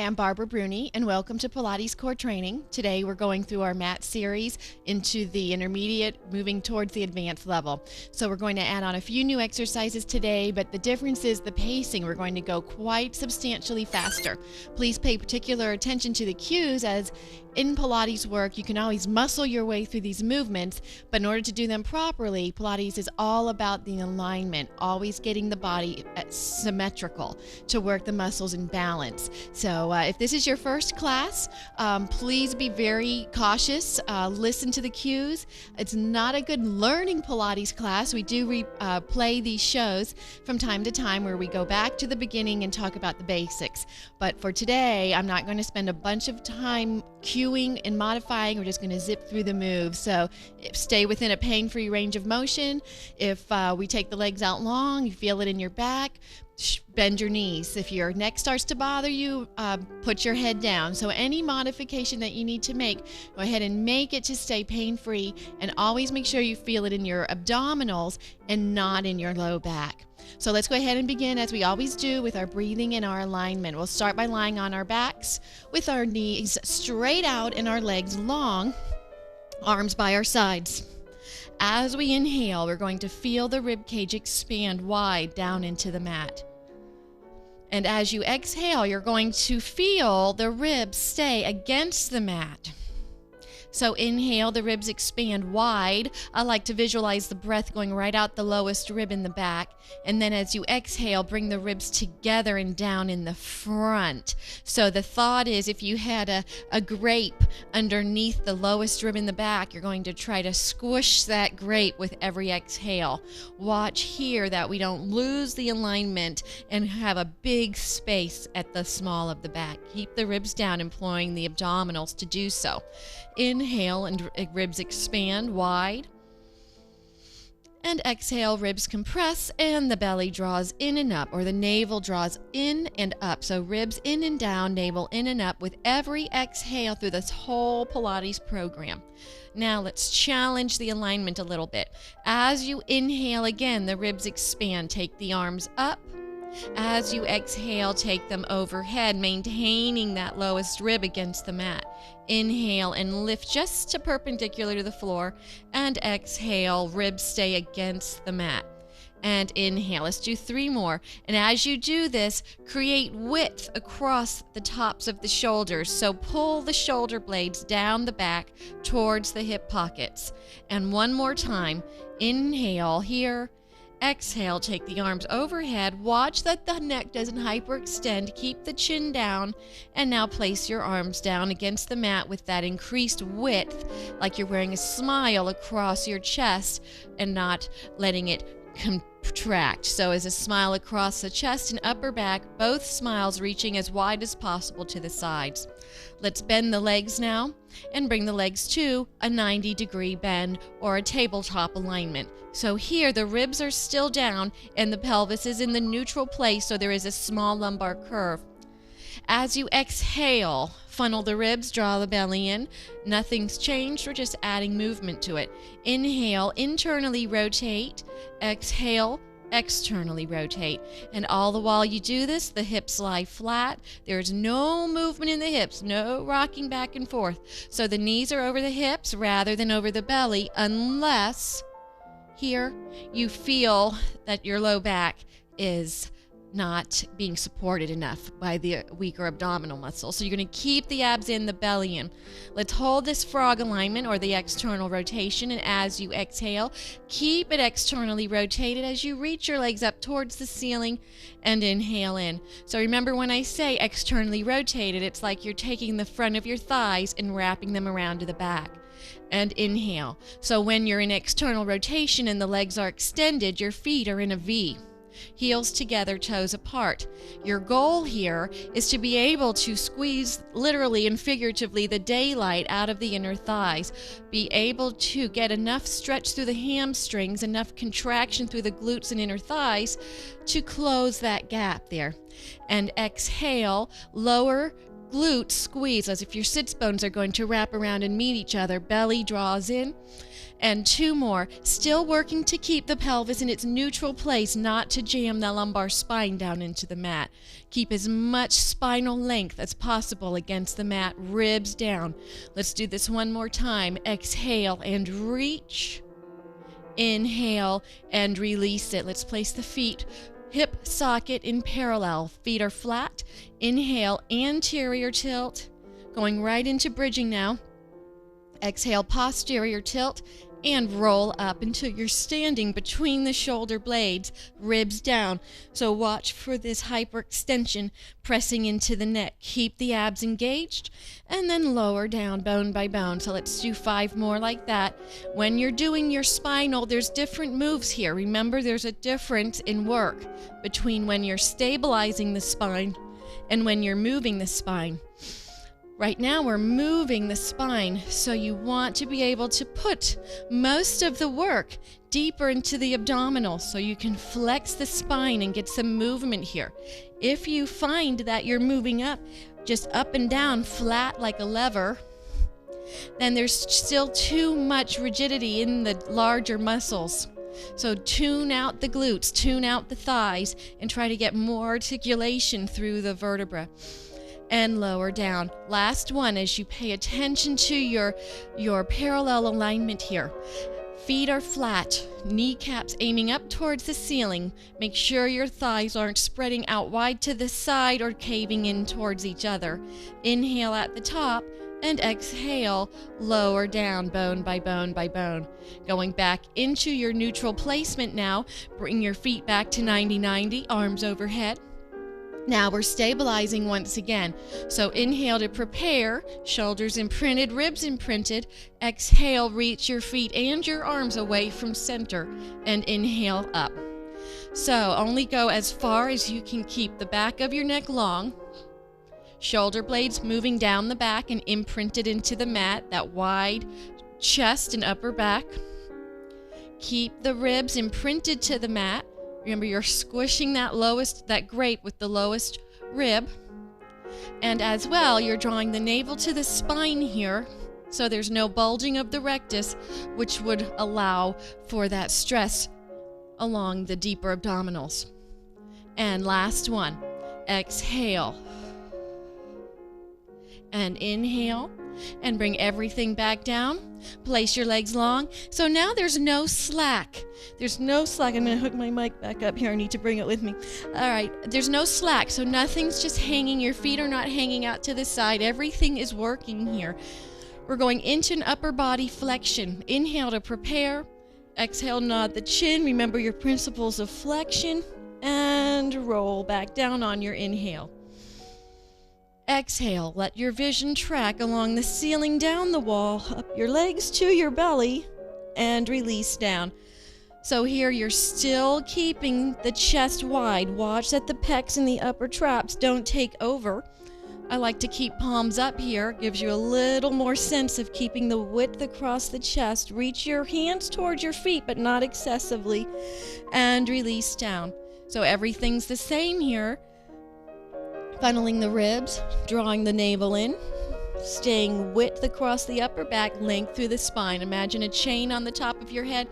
I'm Barbara Bruni, and welcome to Pilates Core Training. Today we're going through our mat series into the intermediate, moving towards the advanced level. So we're going to add on a few new exercises today, but the difference is the pacing. We're going to go quite substantially faster. Please pay particular attention to the cues, as in Pilates work, you can always muscle your way through these movements, but in order to do them properly, Pilates is all about the alignment, always getting the body symmetrical to work the muscles in balance. So if this is your first class, please be very cautious. Listen to the cues. It's not a good learning Pilates class. We do play these shows from time to time where we go back to the beginning and talk about the basics. But for today, I'm not going to spend a bunch of time cueing and modifying. We're just going to zip through the moves. So stay within a pain-free range of motion. If we take the legs out long, you feel it in your back, bend your knees. If your neck starts to bother you, put your head down. So any modification that you need to make, go ahead and make it to stay pain-free, and always make sure you feel it in your abdominals and not in your low back. So let's go ahead and begin, as we always do, with our breathing and our alignment. We'll start by lying on our backs with our knees straight out and our legs long, arms by our sides. As we inhale, we're going to feel the rib cage expand wide down into the mat. And as you exhale, you're going to feel the ribs stay against the mat. So inhale, the ribs expand wide. I like to visualize the breath going right out the lowest rib in the back. And then as you exhale, bring the ribs together and down in the front. So the thought is, if you had a grape underneath the lowest rib in the back, you're going to try to squish that grape with every exhale. Watch here that we don't lose the alignment and have a big space at the small of the back. Keep the ribs down, employing the abdominals to do so. Inhale and ribs expand wide. And exhale, ribs compress and the belly draws in and up, or the navel draws in and up. So ribs in and down, navel in and up with every exhale through this whole Pilates program. Now let's challenge the alignment a little bit. As you inhale again, the ribs expand. Take the arms up. As you exhale, take them overhead, maintaining that lowest rib against the mat. Inhale and lift just to perpendicular to the floor, and exhale, ribs stay against the mat. And inhale. Let's do 3 more. And as you do this, create width across the tops of the shoulders. So pull the shoulder blades down the back towards the hip pockets. And one more time. Inhale here. Exhale, take the arms overhead. Watch that the neck doesn't hyperextend. Keep the chin down. And now place your arms down against the mat with that increased width, like you're wearing a smile across your chest and not letting it contract. So as a smile across the chest and upper back, both smiles reaching as wide as possible to the sides. Let's bend the legs now and bring the legs to a 90-degree bend or a tabletop alignment. So here the ribs are still down and the pelvis is in the neutral place, so there is a small lumbar curve. As you exhale, funnel the ribs, draw the belly in. Nothing's changed, we're just adding movement to it. Inhale, internally rotate. Exhale, externally rotate. And all the while you do this, the hips lie flat. There's no movement in the hips, no rocking back and forth. So the knees are over the hips rather than over the belly, unless here you feel that your low back is not being supported enough by the weaker abdominal muscles. So you're going to keep the abs in, the belly in. Let's hold this frog alignment, or the external rotation, and as you exhale, keep it externally rotated as you reach your legs up towards the ceiling and inhale in. So remember, when I say externally rotated, it's like you're taking the front of your thighs and wrapping them around to the back. And inhale. So when you're in external rotation and the legs are extended, your feet are in a V. Heels together, toes apart. Your goal here is to be able to squeeze, literally and figuratively, the daylight out of the inner thighs. Be able to get enough stretch through the hamstrings, enough contraction through the glutes and inner thighs to close that gap there. And exhale, lower glute squeeze as if your sits bones are going to wrap around and meet each other. Belly draws in. And 2 more. Still working to keep the pelvis in its neutral place, not to jam the lumbar spine down into the mat. Keep as much spinal length as possible against the mat, ribs down. Let's do this one more time. Exhale and reach. Inhale and release it. Let's place the feet hip socket in parallel. Feet are flat. Inhale, anterior tilt. Going right into bridging now. Exhale, posterior tilt. And roll up until you're standing between the shoulder blades, ribs down. So watch for this hyperextension pressing into the neck. Keep the abs engaged and then lower down bone by bone. So let's do 5 more like that. When you're doing your spinal, there's different moves here. Remember, there's a difference in work between when you're stabilizing the spine and when you're moving the spine. Right now we're moving the spine, so you want to be able to put most of the work deeper into the abdominal so you can flex the spine and get some movement here. If you find that you're moving up, just up and down flat like a lever, then there's still too much rigidity in the larger muscles. So tune out the glutes, tune out the thighs, and try to get more articulation through the vertebra. And lower down. Last one, as you pay attention to your parallel alignment here. Feet are flat, kneecaps aiming up towards the ceiling. Make sure your thighs aren't spreading out wide to the side or caving in towards each other. Inhale at the top and exhale, lower down bone by bone by bone. Going back into your neutral placement now. Bring your feet back to 90-90, arms overhead. Now we're stabilizing once again. So inhale to prepare, shoulders imprinted, ribs imprinted. Exhale, reach your feet and your arms away from center and inhale up. So only go as far as you can keep the back of your neck long. Shoulder blades moving down the back and imprinted into the mat, that wide chest and upper back. Keep the ribs imprinted to the mat. Remember, you're squishing that grape with the lowest rib. And as well, you're drawing the navel to the spine here, so there's no bulging of the rectus, which would allow for that stress along the deeper abdominals. And last one, exhale. And inhale. And bring everything back down. Place your legs long. So now there's no slack. There's no slack. I'm going to hook my mic back up here. I need to bring it with me. All right. There's no slack. So nothing's just hanging. Your feet are not hanging out to the side. Everything is working here. We're going into an upper body flexion. Inhale to prepare. Exhale, nod the chin. Remember your principles of flexion. And roll back down on your inhale. Exhale, let your vision track along the ceiling, down the wall, up your legs to your belly, and release down. So here you're still keeping the chest wide. Watch that the pecs and the upper traps don't take over. I like to keep palms up here. Gives you a little more sense of keeping the width across the chest. Reach your hands towards your feet, but not excessively, and release down. So everything's the same here. Funneling the ribs, drawing the navel in, staying width across the upper back, length through the spine. Imagine a chain on the top of your head.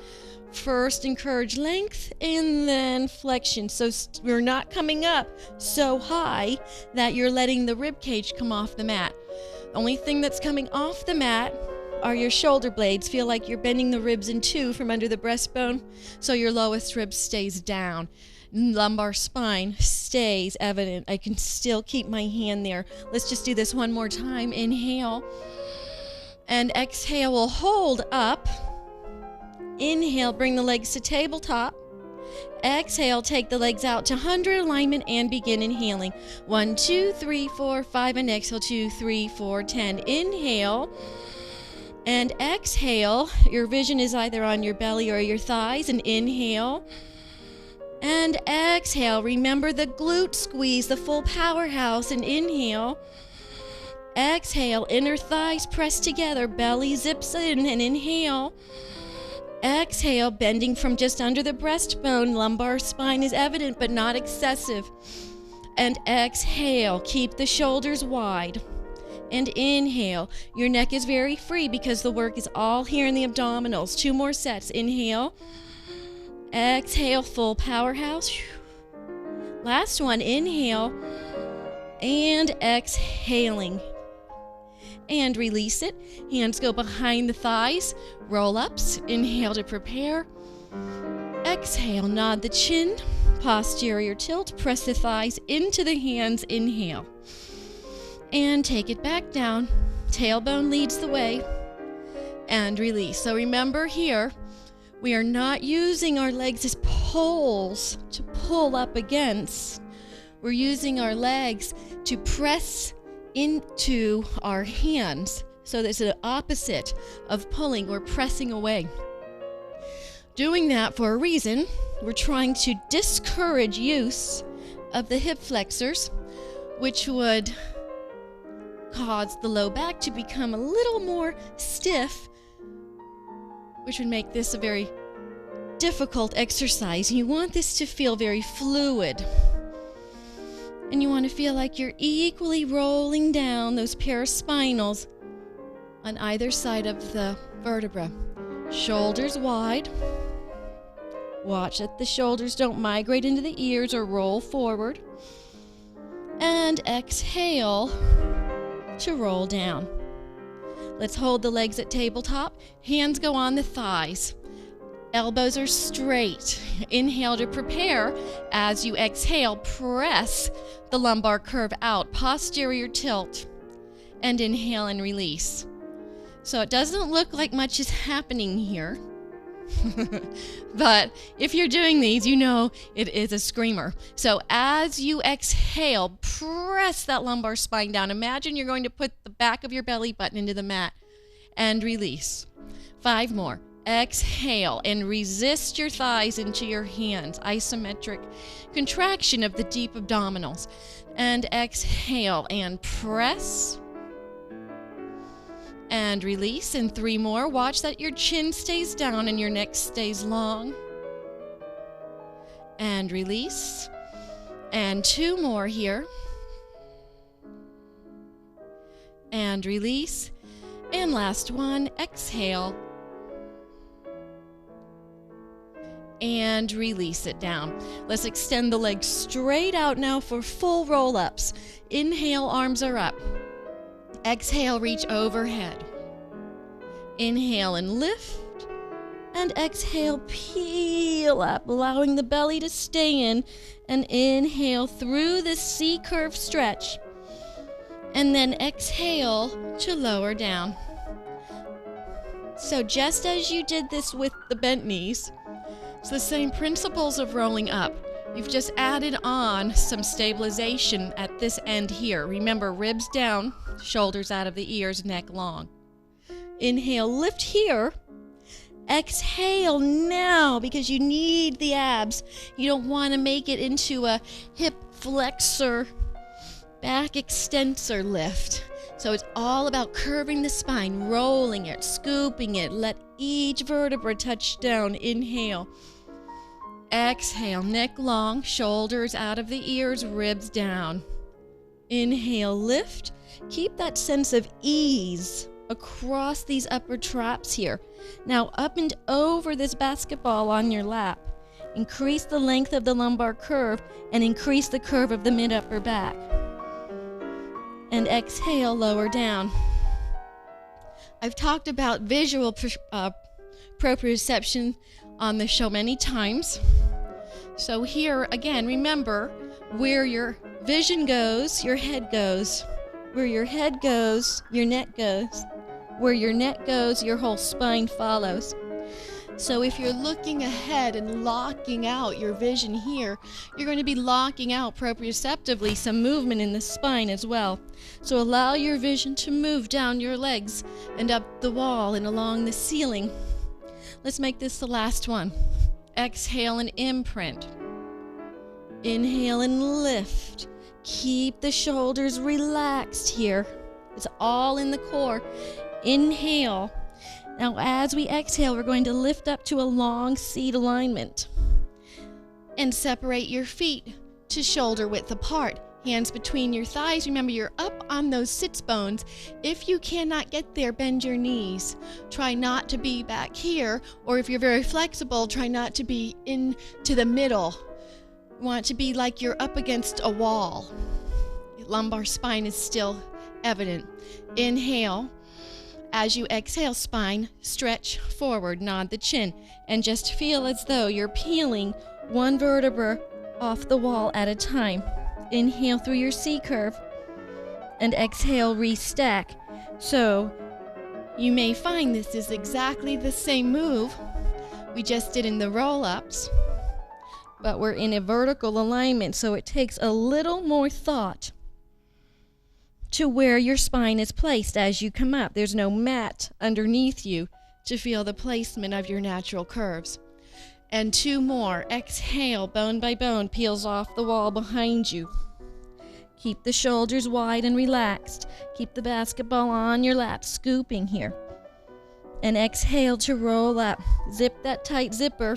First, encourage length and then flexion. So we're not coming up so high that you're letting the rib cage come off the mat. The only thing that's coming off the mat are your shoulder blades. Feel like you're bending the ribs in two from under the breastbone, so your lowest rib stays down. Lumbar spine stays evident. I can still keep my hand there. Let's just do this one more time. Inhale and exhale. We'll hold up. Inhale, bring the legs to tabletop. Exhale, take the legs out to 100 alignment and begin inhaling. 1, 2, 3, 4, 5, and exhale. 2, 3, 4, 10. Inhale and exhale. Your vision is either on your belly or your thighs. And inhale. And exhale. Remember the glute squeeze, the full powerhouse. And inhale. Exhale. Inner thighs press together. Belly zips in. And inhale. Exhale. Bending from just under the breastbone. Lumbar spine is evident but not excessive. And exhale. Keep the shoulders wide. And inhale. Your neck is very free because the work is all here in the abdominals. 2 more sets. Inhale. Exhale, full powerhouse. Last one, inhale. and exhaling. And release it. Hands go behind the thighs. Roll-ups. Inhale to prepare. Exhale, nod the chin. Posterior tilt. Press the thighs into the hands. Inhale. And take it back down. Tailbone leads the way. And release. So remember here, we are not using our legs as poles to pull up against. We're using our legs to press into our hands. So there's an opposite of pulling. We're pressing away. Doing that for a reason. We're trying to discourage use of the hip flexors, which would cause the low back to become a little more stiff, which would make this a very difficult exercise. You want this to feel very fluid. And you want to feel like you're equally rolling down those paraspinals on either side of the vertebra. Shoulders wide. Watch that the shoulders don't migrate into the ears or roll forward. And exhale to roll down. Let's hold the legs at tabletop. Hands go on the thighs. Elbows are straight. Inhale to prepare. As you exhale, press the lumbar curve out, posterior tilt, and inhale and release. So it doesn't look like much is happening here, but if you're doing these, you know it is a screamer. So as you exhale, press that lumbar spine down. Imagine you're going to put the back of your belly button into the mat and release. 5 more. Exhale and resist your thighs into your hands. Isometric contraction of the deep abdominals. And exhale and press. And release. And 3 more. Watch that your chin stays down and your neck stays long. And release. And 2 more here. And release. And last one. Exhale. And release it down. Let's extend the legs straight out now for full roll-ups. Inhale, arms are up. Exhale, reach overhead. Inhale and lift. And exhale, peel up, allowing the belly to stay in. And inhale through the C-curve stretch. And then exhale to lower down. So just as you did this with the bent knees, it's the same principles of rolling up. You've just added on some stabilization at this end here. Remember, ribs down, shoulders out of the ears, neck long. Inhale, lift here. Exhale now, because you need the abs. You don't want to make it into a hip flexor, back extensor lift. So it's all about curving the spine, rolling it, scooping it. Let each vertebra touch down. Inhale. Exhale, neck long, shoulders out of the ears, ribs down. Inhale, lift. Keep that sense of ease across these upper traps here. Now up and over this basketball on your lap. Increase the length of the lumbar curve and increase the curve of the mid-upper back. And exhale, lower down. I've talked about visual proprioception on the show many times. So here, again, remember, where your vision goes, your head goes. Where your head goes, your neck goes. Where your neck goes, your whole spine follows. So if you're looking ahead and locking out your vision here, you're going to be locking out proprioceptively some movement in the spine as well. So allow your vision to move down your legs and up the wall and along the ceiling. Let's make this the last one. Exhale and imprint. Inhale and lift. Keep the shoulders relaxed here. It's all in the core. Inhale. Now as we exhale, we're going to lift up to a long seat alignment. And separate your feet to shoulder width apart. Hands between your thighs. Remember, you're up on those sits bones. If you cannot get there, bend your knees. Try not to be back here, or if you're very flexible, try not to be into the middle. You want it to be like you're up against a wall. lumbar spine is still evident. Inhale. As you exhale, spine, stretch forward, nod the chin, and just feel as though you're peeling one vertebra off the wall at a time. Inhale through your C curve, and exhale, restack. So you may find this is exactly the same move we just did in the roll-ups, but we're in a vertical alignment, so it takes a little more thought to where your spine is placed as you come up. There's no mat underneath you to feel the placement of your natural curves. And 2 more. Exhale, bone by bone, peels off the wall behind you. Keep the shoulders wide and relaxed. Keep the basketball on your lap, scooping here. And exhale to roll up. Zip that tight zipper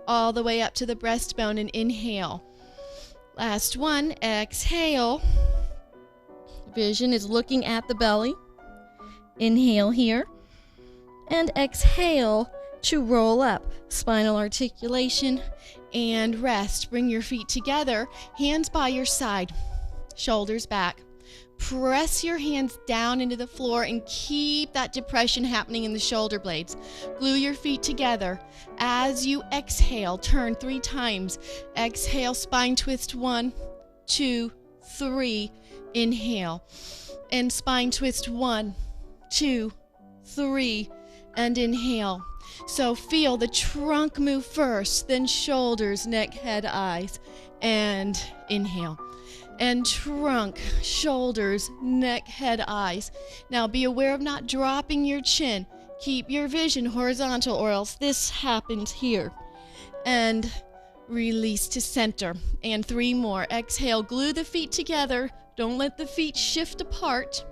all the way up to the breastbone and inhale. Last one. Exhale. Vision is looking at the belly. Inhale here. And exhale to roll up. Spinal articulation and rest. Bring your feet together, hands by your side, shoulders back. Press your hands down into the floor and keep that depression happening in the shoulder blades. Glue your feet together. As you exhale, turn 3 times. Exhale, spine twist 1, 2, 3. Inhale. And spine twist 1, 2, 3. And inhale. So feel the trunk move first, then shoulders, neck, head, eyes. And inhale. And trunk, shoulders, neck, head, eyes. Now be aware of not dropping your chin. Keep your vision horizontal, or else this happens here. And release to center. And 3 more. Exhale, glue the feet together. Don't let the feet shift apart.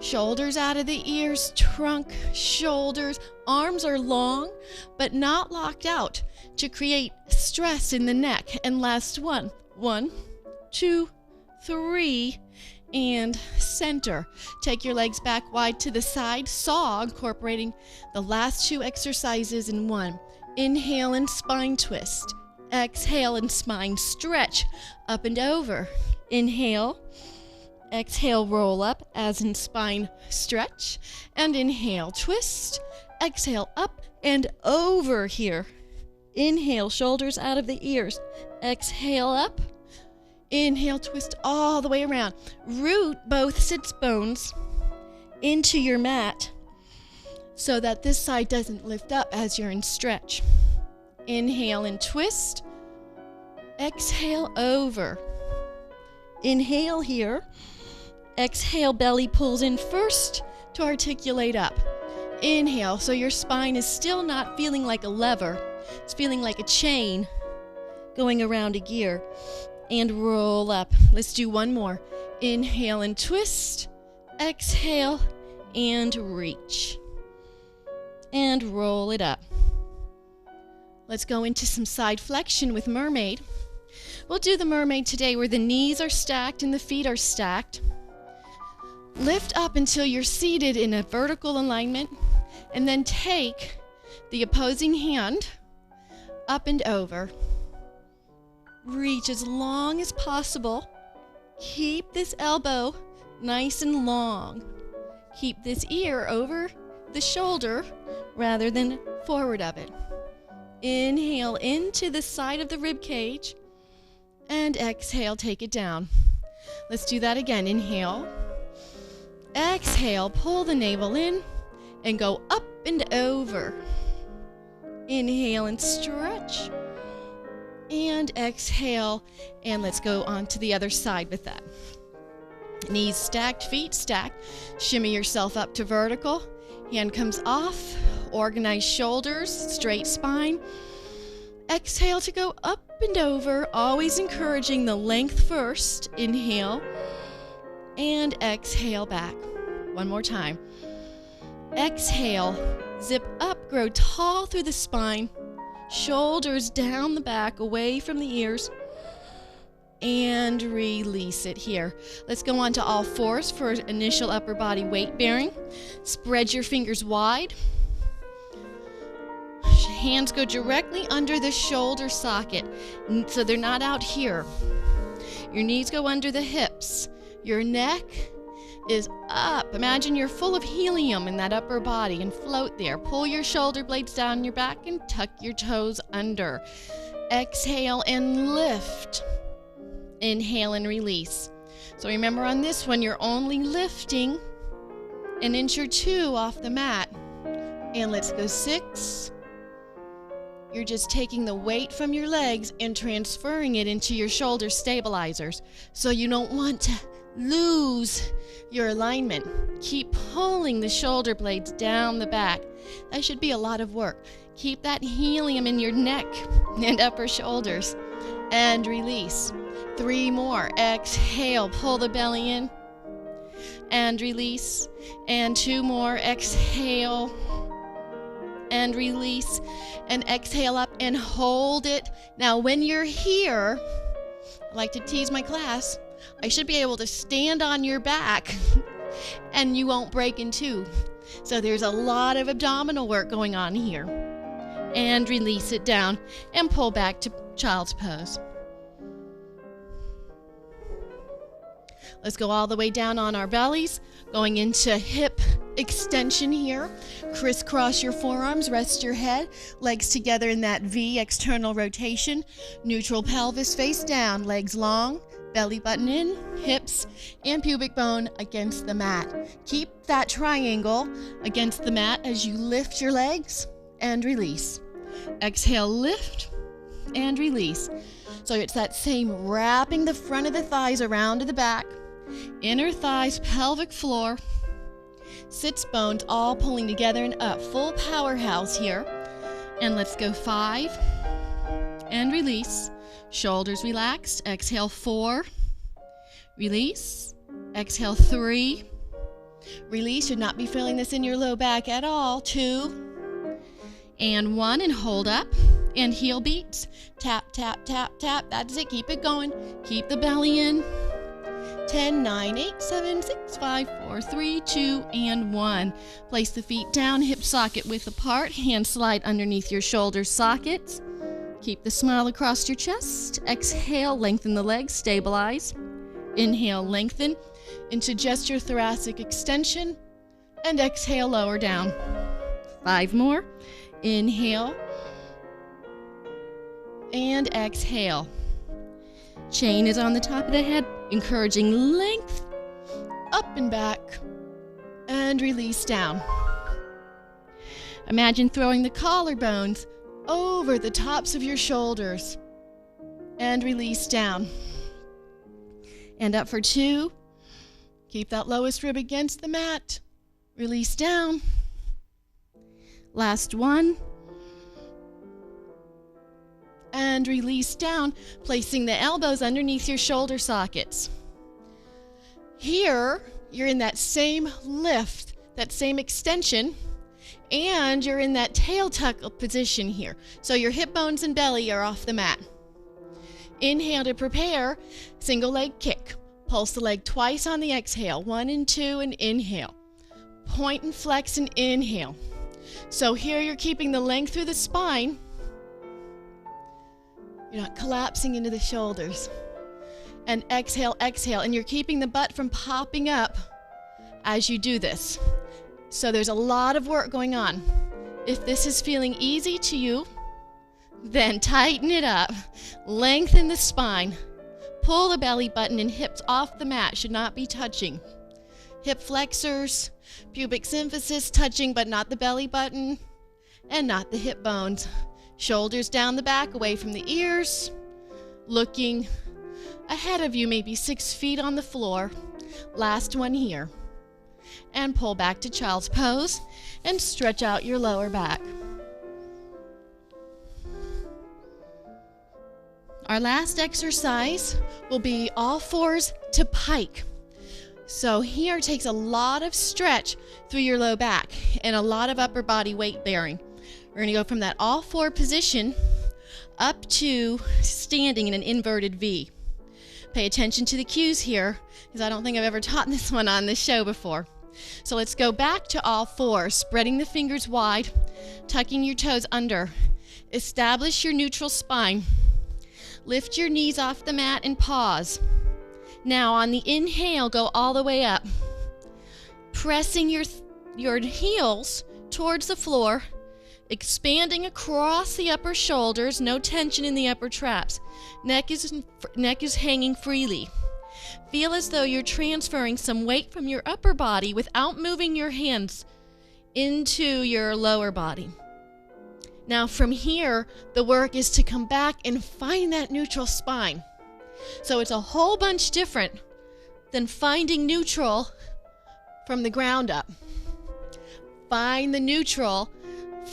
Shoulders out of the ears, trunk, shoulders. Arms are long, but not locked out to create stress in the neck. And last one. 1, 2, 3, and center. Take your legs back wide to the side. Saw, incorporating the last 2 exercises in one. Inhale and spine twist. Exhale and spine stretch up and over. Inhale. Exhale, roll up as in spine stretch. And inhale, twist. Exhale, up and over here. Inhale, shoulders out of the ears. Exhale, up. Inhale, twist all the way around. Root both sits bones into your mat so that this side doesn't lift up as you're in stretch. Inhale and twist. Exhale, over. Inhale here. Exhale, belly pulls in first to articulate up. Inhale, so your spine is still not feeling like a lever. It's feeling like a chain going around a gear. And roll up. Let's do 1 more. Inhale and twist. Exhale and reach. And roll it up. Let's go into some side flexion with mermaid. We'll do the mermaid today where the knees are stacked and the feet are stacked. Lift up until you're seated in a vertical alignment, and then take the opposing hand up and over. Reach as long as possible. Keep this elbow nice and long. Keep this ear over the shoulder rather than forward of it. Inhale into the side of the rib cage, and exhale, take it down. Let's do that again. Inhale. Exhale, pull the navel in and go up and over. Inhale and stretch. And exhale, and let's go on to the other side with that. Knees stacked, feet stacked. Shimmy yourself up to vertical. Hand comes off. Organize shoulders, straight spine. Exhale to go up and over, always encouraging the length first. Inhale. And exhale back. 1 more time. Exhale, zip up, grow tall through the spine. Shoulders down the back, away from the ears. And release it here. Let's go on to all fours for initial upper body weight bearing. Spread your fingers wide. Hands go directly under the shoulder socket, so they're not out here. Your knees go under the hips. Your neck is up. Imagine you're full of helium in that upper body and float there. Pull your shoulder blades down your back and tuck your toes under. Exhale and lift. Inhale and release. So remember, on this one, you're only lifting an inch or two off the mat. And let's go 6. You're just taking the weight from your legs and transferring it into your shoulder stabilizers. So you don't want to lose your alignment. Keep pulling the shoulder blades down the back. That should be a lot of work. Keep that helium in your neck and upper shoulders. And release. 3 more. Exhale, pull the belly in. And release. And 2 more. Exhale. And release. And exhale up and hold it. Now, when you're here, I like to tease my class, I should be able to stand on your back and you won't break in two. So there's a lot of abdominal work going on here. And release it down and pull back to child's pose. Let's go all the way down on our bellies, going into hip extension here. Crisscross your forearms, rest your head, legs together in that V, external rotation. Neutral pelvis face down, legs long, belly button in, hips and pubic bone against the mat. Keep that triangle against the mat as you lift your legs and release. Exhale, lift and release. So it's that same wrapping the front of the thighs around to the back, inner thighs, pelvic floor, sits bones all pulling together and up. Full powerhouse here. And let's go 5 and release. Shoulders relaxed. Exhale 4. Release. Exhale 3. Release. Should not be feeling this in your low back at all. 2 and 1 and hold up. And heel beats. Tap, tap, tap, tap. That's it. Keep it going. Keep the belly in. 10, 9, 8, 7, 6, 5, 4, 3, 2, and 1. Place the feet down, hip socket width apart. Hands slide underneath your shoulder sockets. Keep the smile across your chest. Exhale, lengthen the legs, stabilize. Inhale, lengthen into just your thoracic extension. And exhale, lower down. 5 more. Inhale. And exhale. Chain is on the top of the head, encouraging length, up and back, and release down. Imagine throwing the collarbones over the tops of your shoulders, and release down. And up for 2. Keep that lowest rib against the mat. Release down. Last 1. And release down, placing the elbows underneath your shoulder sockets. Here, you're in that same lift, that same extension, and you're in that tail tuck position here. So your hip bones and belly are off the mat. Inhale to prepare, single leg kick. Pulse the leg twice on the exhale, 1 and 2, and inhale. Point and flex and inhale. So here you're keeping the length through the spine. You're not collapsing into the shoulders. And exhale, exhale. And you're keeping the butt from popping up as you do this. So there's a lot of work going on. If this is feeling easy to you, then tighten it up. Lengthen the spine. Pull the belly button and hips off the mat. Should not be touching. Hip flexors, pubic symphysis touching, but not the belly button and not the hip bones. Shoulders down the back, away from the ears. Looking ahead of you, maybe 6 feet on the floor. Last one here. And pull back to child's pose and stretch out your lower back. Our last exercise will be all fours to pike. So here takes a lot of stretch through your low back and a lot of upper body weight bearing. We're going to go from that all four position up to standing in an inverted V. Pay attention to the cues here, because I don't think I've ever taught this one on this show before. So let's go back to all fours, spreading the fingers wide, tucking your toes under. Establish your neutral spine. Lift your knees off the mat and pause. Now on the inhale, go all the way up, pressing your heels towards the floor, expanding across the upper shoulders, no tension in the upper traps. Neck is hanging freely. Feel as though you're transferring some weight from your upper body without moving your hands into your lower body. Now from here, the work is to come back and find that neutral spine. So it's a whole bunch different than finding neutral from the ground up. Find the neutral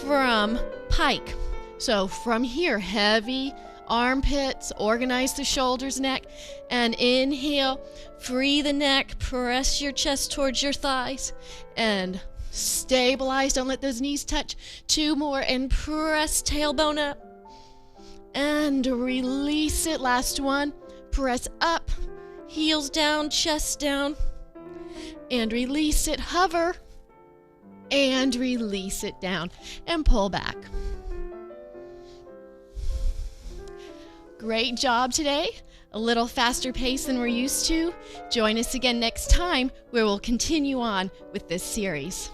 from pike. So from here, heavy armpits, organize the shoulders, neck, and inhale, free the neck, press your chest towards your thighs, and stabilize. Don't let those knees touch. 2 more, and press tailbone up, and release it. Last one, press up, heels down, chest down, and release it. Hover, and release it down, and pull back. Great job today. A little faster pace than we're used to. Join us again next time where we'll continue on with this series.